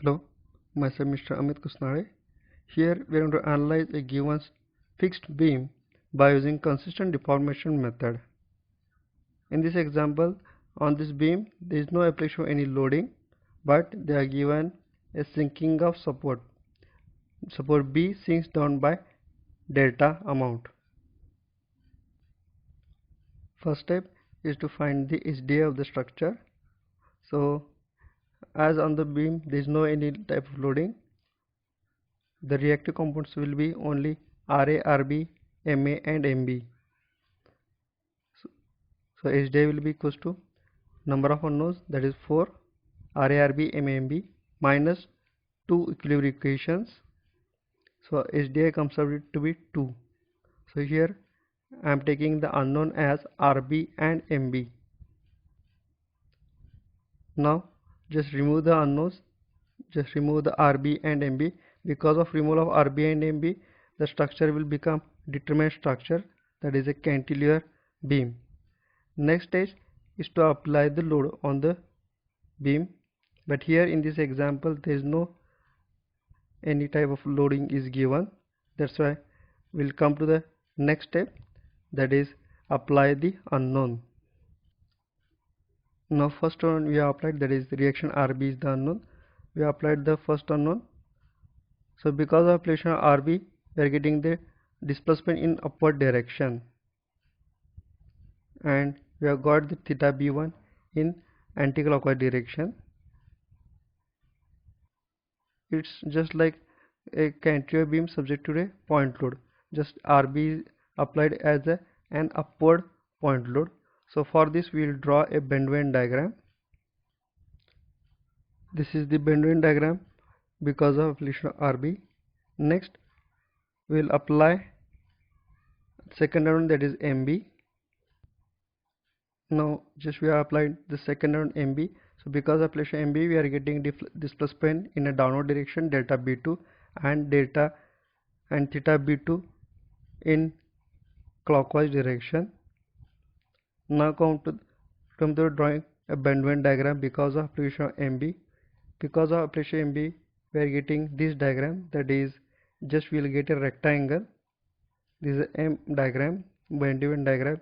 Hello, myself Mr. Amit Kusnare. Here we are going to analyze a given fixed beam by using consistent deformation method. In this example, on this beam there is no application of any loading, but they are given a sinking of support. Support B sinks down by delta amount. First step is to find the HDA of the structure. So as on the beam there is no any type of loading, the reactive components will be only RA, RB, MA and MB. So HDA will be equals to number of unknowns, that is 4, RARB, MAMB minus 2 equilibrium equations. So HDA comes out to be 2. So here I am taking the unknown as RB and MB. Now just remove the unknowns, just remove the RB and MB. Because of removal of RB and MB, the structure will become determinate structure, that is a cantilever beam. Next stage is to apply the load on the beam, but here in this example there is no any type of loading is given. That's why we'll come to the next step, that is apply the unknown. Now first one we have applied, that is the reaction RB is the unknown. We applied the first unknown. So because of application of RB, we are getting the displacement in upward direction, and we have got the theta B1 in anti-clockwise direction. It's just like a cantilever beam subject to a point load. Just RB is applied as an upward point load. So for this we will draw a bend diagram. This is the bend diagram because of application of RB. Next we will apply second unknown, that is MB. Now just we have applied the second unknown MB. So because of application MB, we are getting displacement in a downward direction delta B2 and theta B2 in clockwise direction. Now come to drawing a bend diagram because of application of MB. Because of application MB, we are getting this diagram, that is just we will get a rectangle. This is a M diagram, bend diagram.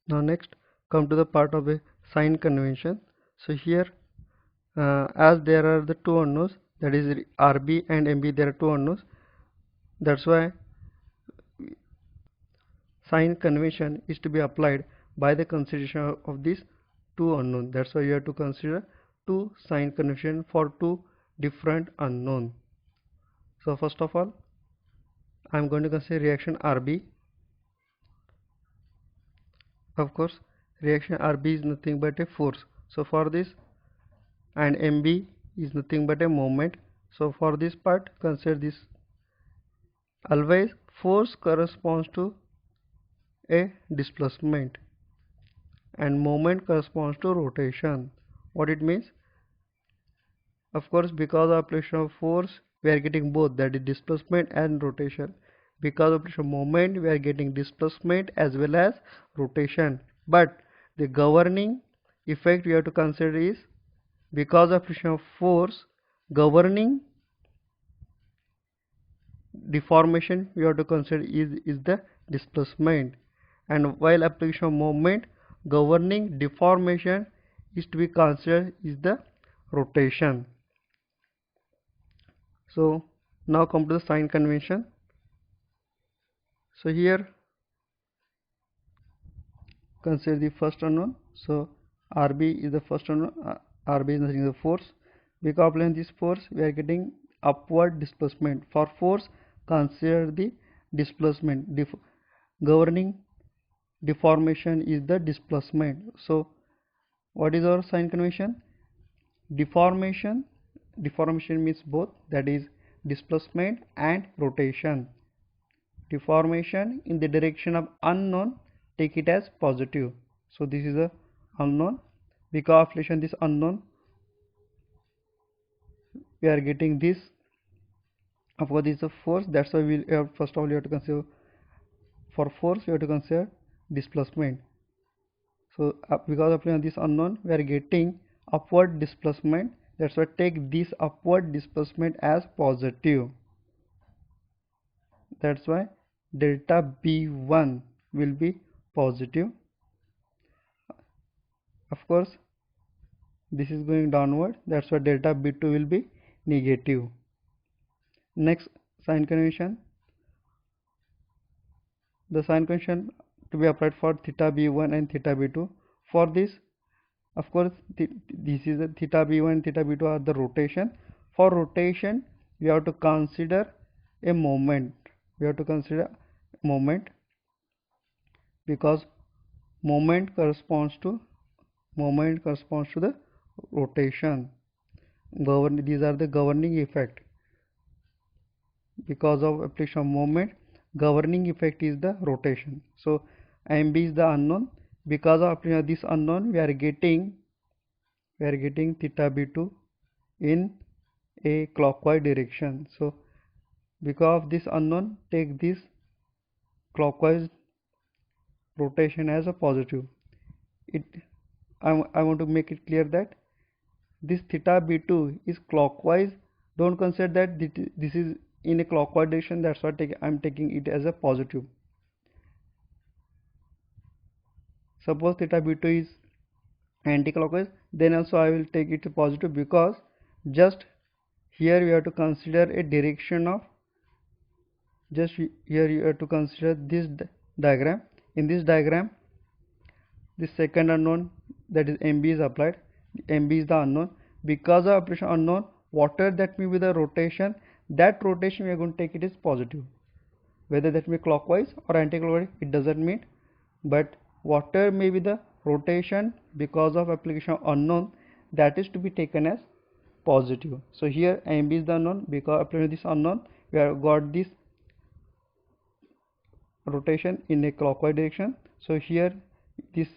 Now next come to the part of a sign convention. So here as there are the two unknowns, that is RB and MB, there are two unknowns. That's why sign convention is to be applied by the consideration of these two unknowns. That's why you have to consider two sign convention for two different unknowns. So first of all I am going to consider reaction RB. Of course reaction RB is nothing but a force. So for this, and MB is nothing but a moment. So for this part consider this. Always force corresponds to a displacement and moment corresponds to rotation. What it means? Of course because of application of force we are getting both, that is displacement and rotation. Because of application of moment we are getting displacement as well as rotation. But the governing effect we have to consider is, because of application of force, governing deformation we have to consider is the displacement, and while application of moment, governing deformation is to be considered is the rotation. So now come to the sign convention. So here consider the first unknown. So RB is the first unknown. RB is nothing but force. Because of applying this force we are getting upward displacement. For force consider the displacement. Governing deformation is the displacement. So what is our sign convention? Deformation means both, that is displacement and rotation. Deformation in the direction of unknown, take it as positive. So this is a unknown. Because of application this unknown we are getting this. Of course this is a force, that's why we have, first of all you have to consider, for force you have to consider displacement. So because of applying this unknown we are getting upward displacement. That's why take this upward displacement as positive. That's why delta B1 will be positive. Of course, this is going downward. That's why delta B2 will be negative. Next sign convention. The sign convention to be applied for theta B1 and theta B2. For this, of course, this is the theta B1 and theta B2 are the rotation. For rotation, we have to consider a moment. We have to consider moment because moment corresponds to the rotation. These are the governing effect. Because of application of moment, governing effect is the rotation. So mb is the unknown. Because of application of this unknown, we are getting theta b2 in a clockwise direction. So because of this unknown, take this clockwise rotation as a positive. I want to make it clear that this theta b2 is clockwise. Don't consider that this is in a clockwise direction. That's why I'm taking it as a positive. Suppose theta b2 is anti-clockwise, then also I will take it to positive, because just here we have to consider a direction of, just here you have to consider this diagram. In this diagram, the second unknown, that is mb, is applied. mb is the unknown. Because of application unknown, whatever that may be the rotation, that rotation we are going to take it as positive. Whether that may be clockwise or anti-clockwise, it doesn't mean, but whatever may be the rotation because of application of unknown, that is to be taken as positive. So here mb is the unknown. Because applying this unknown, we have got this rotation in a clockwise direction. So here this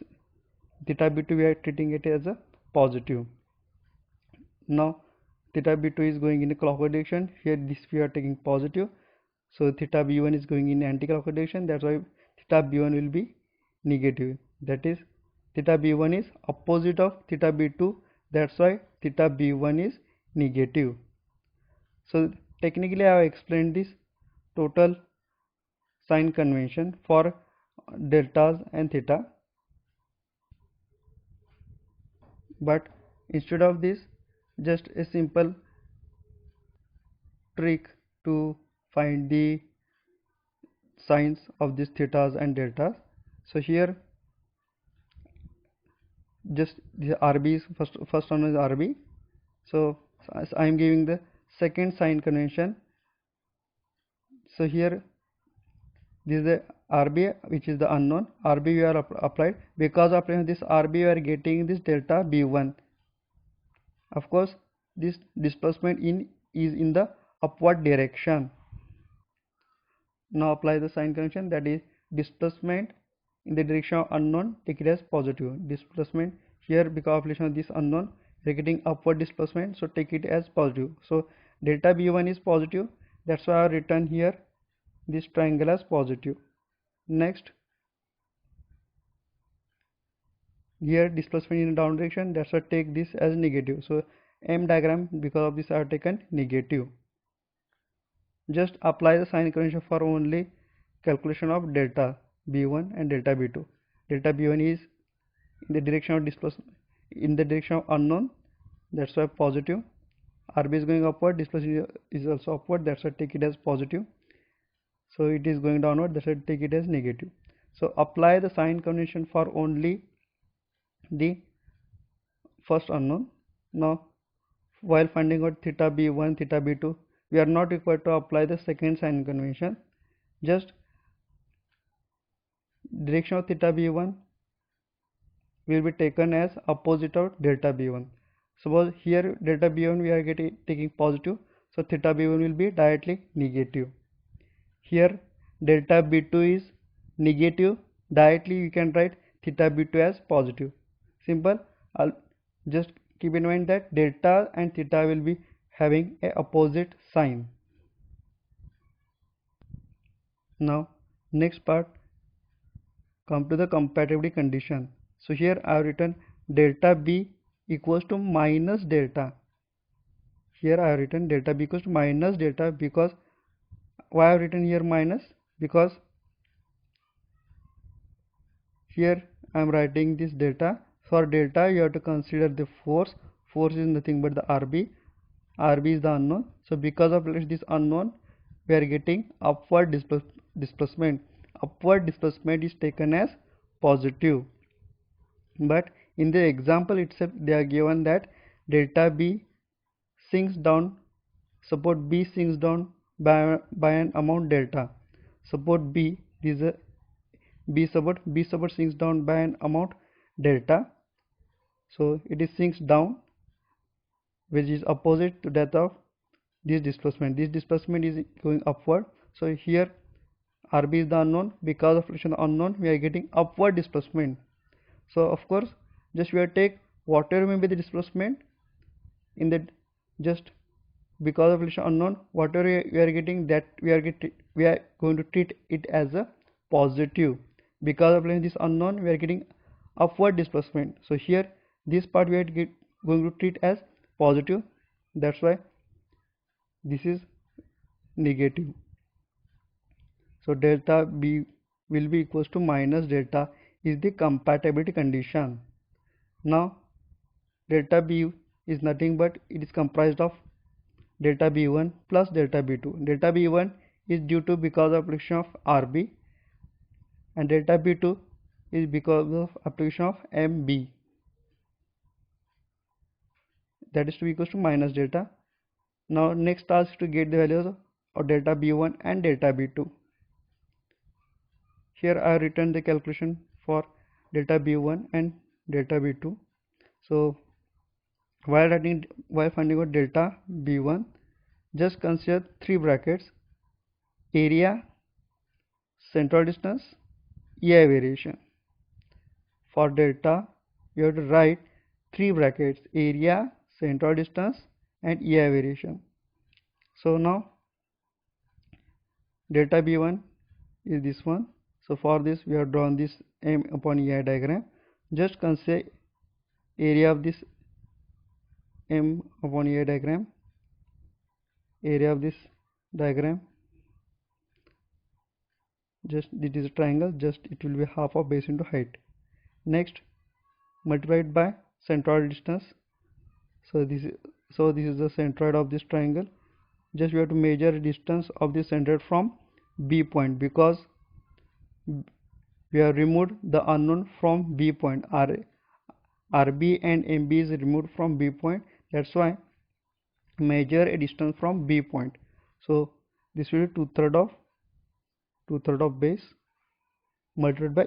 theta b2 we are treating it as a positive. Now theta b2 is going in a clockwise direction. Here this we are taking positive. So theta b1 is going in anti-clockwise direction. That's why theta b1 will be negative. That is, theta b1 is opposite of theta b2. That's why theta b1 is negative. So technically I have explained this total sign convention for deltas and theta. But instead of this, just a simple trick to find the signs of these thetas and deltas. So here just the RB is first one is RB. So I am giving the second sign convention. So here this is the RB, which is the unknown. RB we are applied. Because of this RB we are getting this delta B1. Of course, this displacement is in the upward direction. Now apply the sign convention, that is displacement in the direction of unknown, take it as positive. Displacement here, because of application of this unknown, we are getting upward displacement, so take it as positive. So delta B1 is positive. That's why I have written here this triangle as positive. Next, here displacement in down direction, that's why take this as negative. So M diagram, because of this I have taken negative. Just apply the sign convention for only calculation of delta B1 and delta B2. Delta B1 is in the direction of displacement, in the direction of unknown, that's why positive. RB is going upward, displacement is also upward, that's why take it as positive. So it is going downward, that's why take it as negative. So apply the sign convention for only the first unknown. Now while finding out theta b1, theta b2, we are not required to apply the second sign convention. Just direction of theta b1 will be taken as opposite of delta b1. Suppose here delta b1 we are taking positive, so theta b1 will be directly negative. Here delta b2 is negative, directly we can write theta b2 as positive. Simple. I'll just keep in mind that delta and theta will be having a opposite sign. Now next part, come to the compatibility condition. So here I have written delta B equals to minus delta. Here I have written delta b equals to minus delta, because why I have written here minus? Because here I am writing this delta. For delta you have to consider the force. Force is nothing but the RB. RB is the unknown. So because of this unknown, we are getting upward displacement. Upward displacement is taken as positive. But in the example itself, they are given that delta B sinks down. Suppose B sinks down by an amount delta. Suppose B is a B support sinks down by an amount delta. So it is sinks down, which is opposite to that of this displacement. This displacement is going upward. So here RB is the unknown. Because of relation unknown, we are getting upward displacement. So of course, just we are take whatever may be the displacement in the, just because of relation unknown, whatever we are getting, that we are going to treat it as a positive. Because of this unknown, we are getting upward displacement. So here this part we are going to treat as positive. That's why this is negative. So delta B will be equals to minus delta is the compatibility condition. Now delta B is nothing but it is comprised of delta B1 plus delta B2. Delta B1 is due to because of application of RB, and delta B2 is because of application of MB. That is to be equals to minus delta. Now next task is to get the values of delta B1 and delta B2. Here I have written the calculation for delta B1 and delta B2. So while finding out delta B1, just consider three brackets: area, central distance, EI variation. For delta, you have to write three brackets: area, central distance, and EI variation. So now delta B1 is this one. So for this we have drawn this M upon EI diagram. Just consider area of this M upon EI diagram. Area of this diagram, just it is a triangle, just it will be half of base into height. Next, multiplied by centroid distance. So this is the centroid of this triangle. Just we have to measure distance of the centroid from B point, because we have removed the unknown from B point. RB and MB is removed from B point. That's why measure a distance from B point. So this will be 2/3 of base multiplied by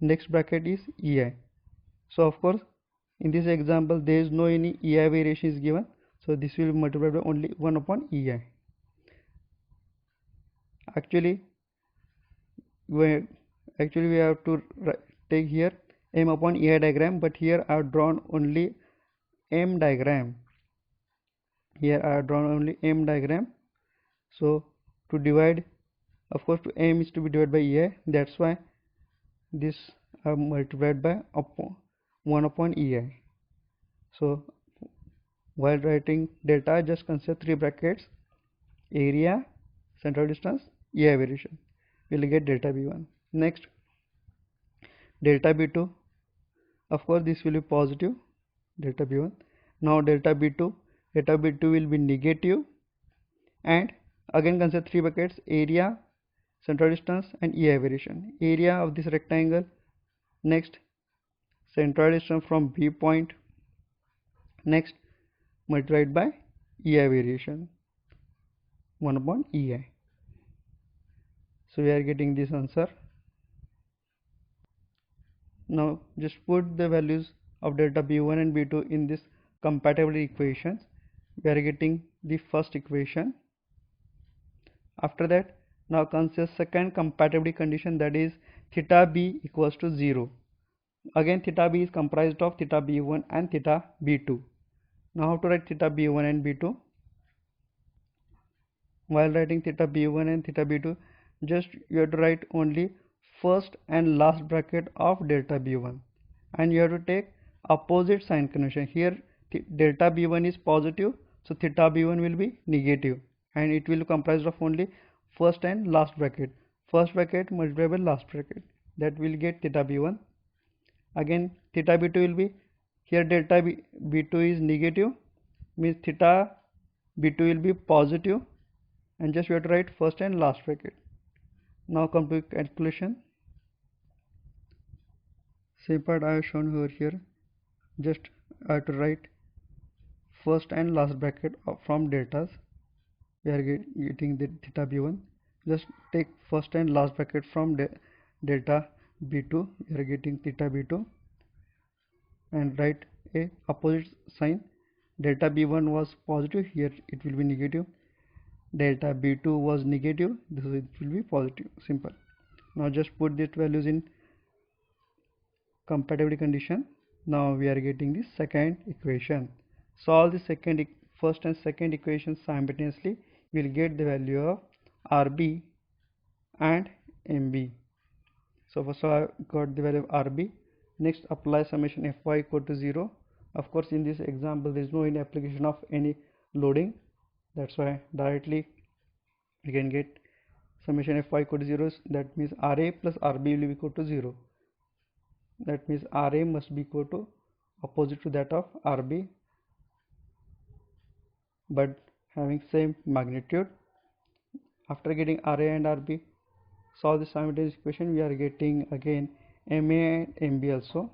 next bracket is EI. So of course in this example there is no any EI variation is given. So this will be multiplied by only 1 upon EI. Actually we have to take here M upon EI diagram, but here I have drawn only M diagram. So to divide, of course M is to be divided by EI. That's why this I have multiplied by 1 upon EI. So while writing delta, just consider three brackets: area, central distance, EI variation. We'll get delta B1. Next, delta B2. Of course this will be positive, delta B1. Now delta B2 will be negative, and again consider three brackets: area, central distance, and EI variation. Area of this rectangle. Next, central distance from B point. Next, multiplied by EI variation, 1 upon EI. So we are getting this answer. Now just put the values of delta B1 and B2 in this compatibility equations. We are getting the first equation. After that, now consider second compatibility condition, that is theta B equals to 0. Again theta B is comprised of theta B1 and theta B2. Now how to write theta B1 and B2? While writing theta B1 and theta B2, just you have to write only first and last bracket of delta B1, and you have to take opposite sign convention. Here delta b1 is positive, so theta b1 will be negative, and it will comprise of only first and last bracket. First bracket multiplied by last bracket, that will get theta b1. Again theta b2 will be, here delta b2 is negative, means theta b2 will be positive, and just we have to write first and last bracket. Now come to calculation. Same part I have shown over here. Just I have to write first and last bracket from deltas. We are getting the theta b1. Just take first and last bracket from delta b2. We are getting theta b2, and write a opposite sign. Delta b1 was positive, here it will be negative. Delta b2 was negative, this it will be positive. Simple. Now just put these values in compatibility condition. Now we are getting the second equation. Solve the first and second equation simultaneously. We will get the value of RB and MB. So first I got the value of RB. Next apply summation Fy equal to 0. Of course in this example there is no any application of any loading. That's why directly we can get summation Fy equal to 0. That means RA plus RB will be equal to 0. That means RA must be equal to opposite to that of RB, but having same magnitude. After getting RA and RB, solve the simultaneous equation, we are getting again MA and MB also.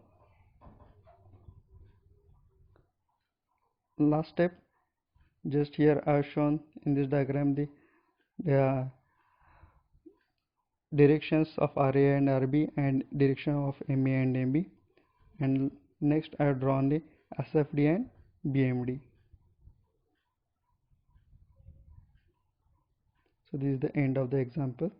Last step, just here I have shown in this diagram the directions of RA and RB and direction of MA and MB, and next I have drawn the SFD and BMD. So this is the end of the example.